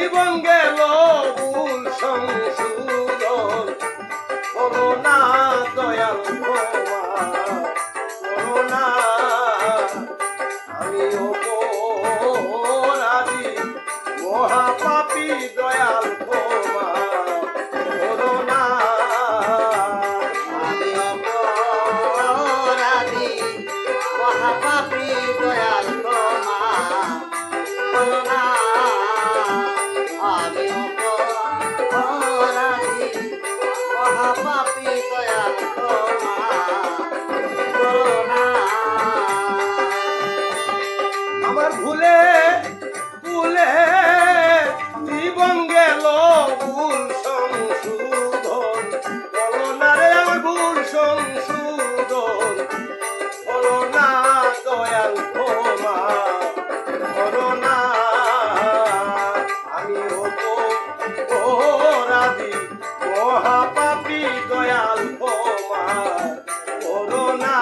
জীবন গেল ভুল সংশোধন করো না দয়াল ক্ষমা করো না আমি অপরাধী মহাপাপী দয়াল ক্ষমা করো না আমি অপরাধী মহাপাপী দয়াল ক্ষমা করো না আমি অপরাধী মহাপাপী দয়াল ক্ষমা করো না আমার ভুলে ভুলে জীবন গেল ভুল সংশোধন বলো না রে আমার ভুল সংশোধন বলো না দয়াল ক্ষমা করো না আমি অপরাধী মহাপাপী দয়াল ক্ষমা করো না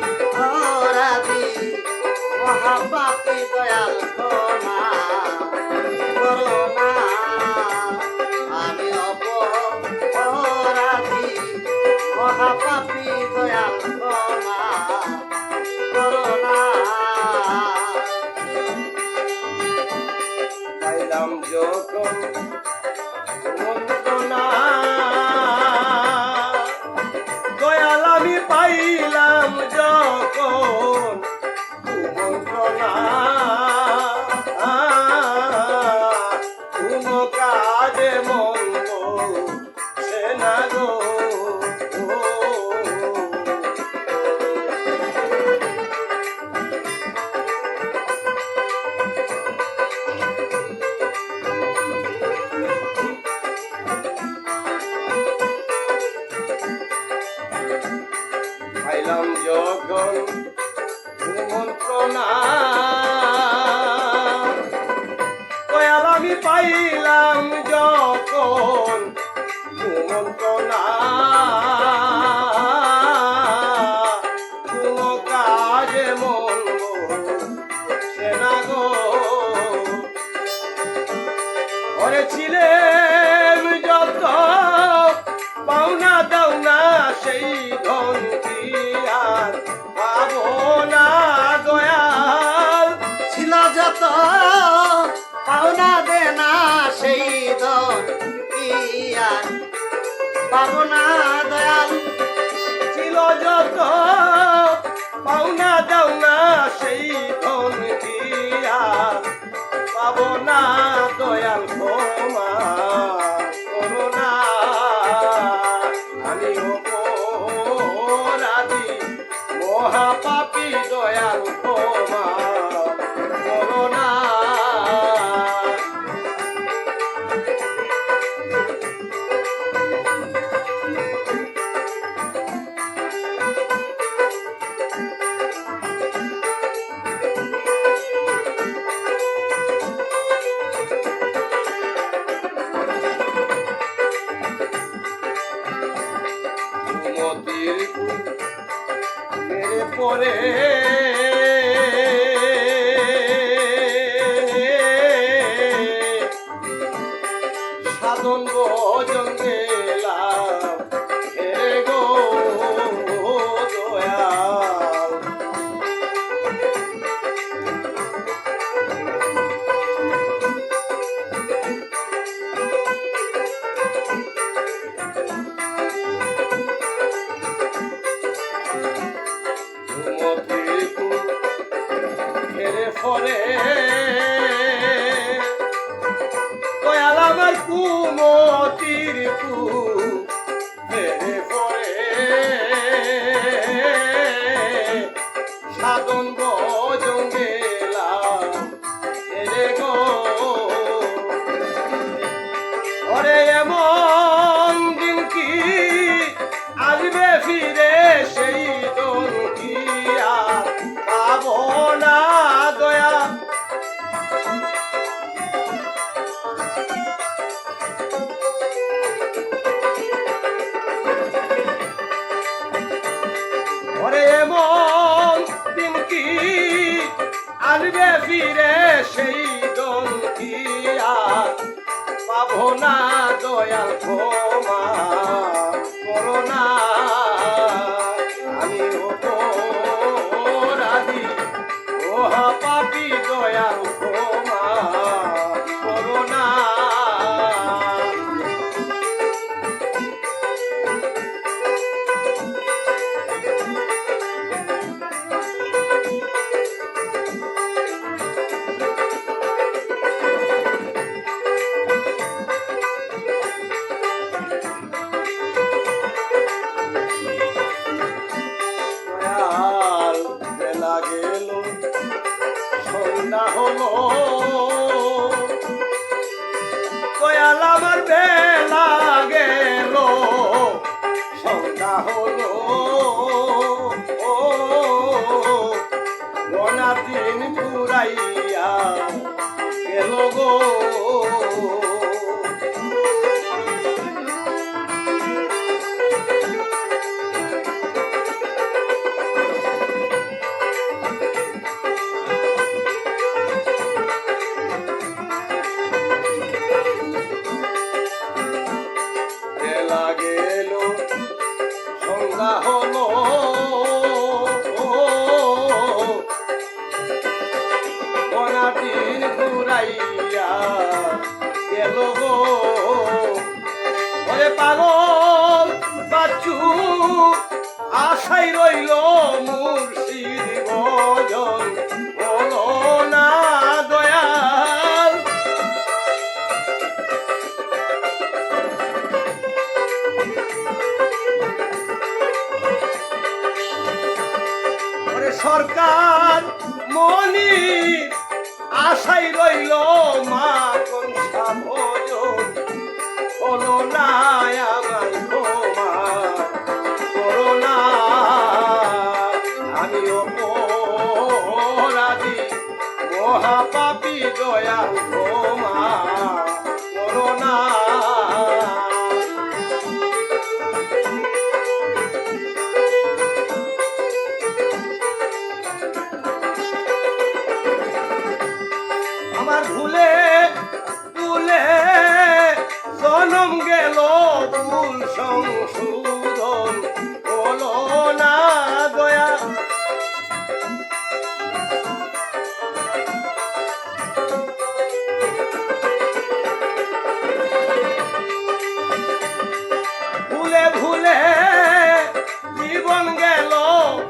অপরাধী মহাপাপী দয়াল ক্ষমা করো না আমি অপরাধী মহাপাপী দয়াল ক্ষমা করো না পাইলাম যখন মন্ত্রণা দয়াল আমি পাইলাম যখন মন্ত্রণা কোনো কাজে মন্দ সে না গো পাইলাম যখন মন্ত্রণা দয়াল আমি পাইলাম যখন মন্ত্রণা কোনো কাজে মন সে না গো ঘরে ছিলেন যত পাওনা দাওনা সেই ধন কি আর পাবো না দয়াল ছিল যত পাওনা দেনা সেই ধন কি আর পাবো না দয়াল ছিল যত পাওনা দাওনা সেই ধন কি আর পাবো না দয়াল ক্ষমা করো না আমি অপরাধী মহাপাপী দয়াল ক্ষমা করো না মতির মেরে পরে সাধন ভজন গেলাম হে গো দয়াল ফেরে ফরে দয়াল আমার কুমতির ফেরে ফরে সাধন ভজন গেলাম ফেরে গো ওরে এমন দিন কি আসবে ফিরে সেই দন কি আর পাবো না দয়া আসবে ফিরে সেই দন্তিয়া পাবো না দয়াল ক্ষমা করোনা আমি অপরাধী মহা পাপী দয়াল ক্ষমা করোনা দয়াল বেলা গেল সন্ধ্যা হলো দয়াল আমার বেলা গেল সন্ধ্যা হলো গোনা দিন পুরাইয়া গেল গো বেলা গেল সন্ধ্যা হলো গোনা দিন পুরাইয়া গেল গো ওরে পাগল বাচ্চু আশাই রইল মুর্শিদ ভজন হলো না দয়াল ওরে সরকার মনি আশাই রইল মা কনসা ভজন হলো না আমার ক্ষমা করোনা আমি অপরাধী মহাপাপী দয়াল ক্ষমা করোনা আমার ভুলে ভুলে জনম গেল ভুল সংশোধন হলো না দয়া ভুলে ভুলে জীবন গেল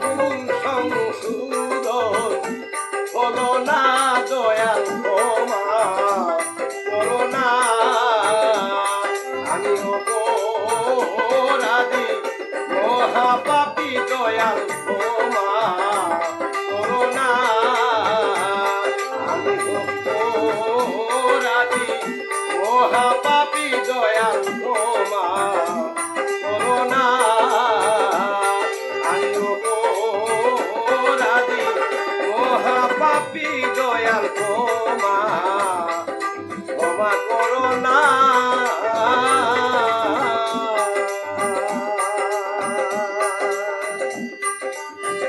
ভুল সংশোধন হলো না দয়াল ক্ষমা করোনা আমি অপরাধী মহাপাপী দয়াল ক্ষমা করোনা আমি অপরাধী মহাপাপী দয়াল ক্ষমা করোনা আমি অপরাধী মহাপাপী দয়াল ক্ষমা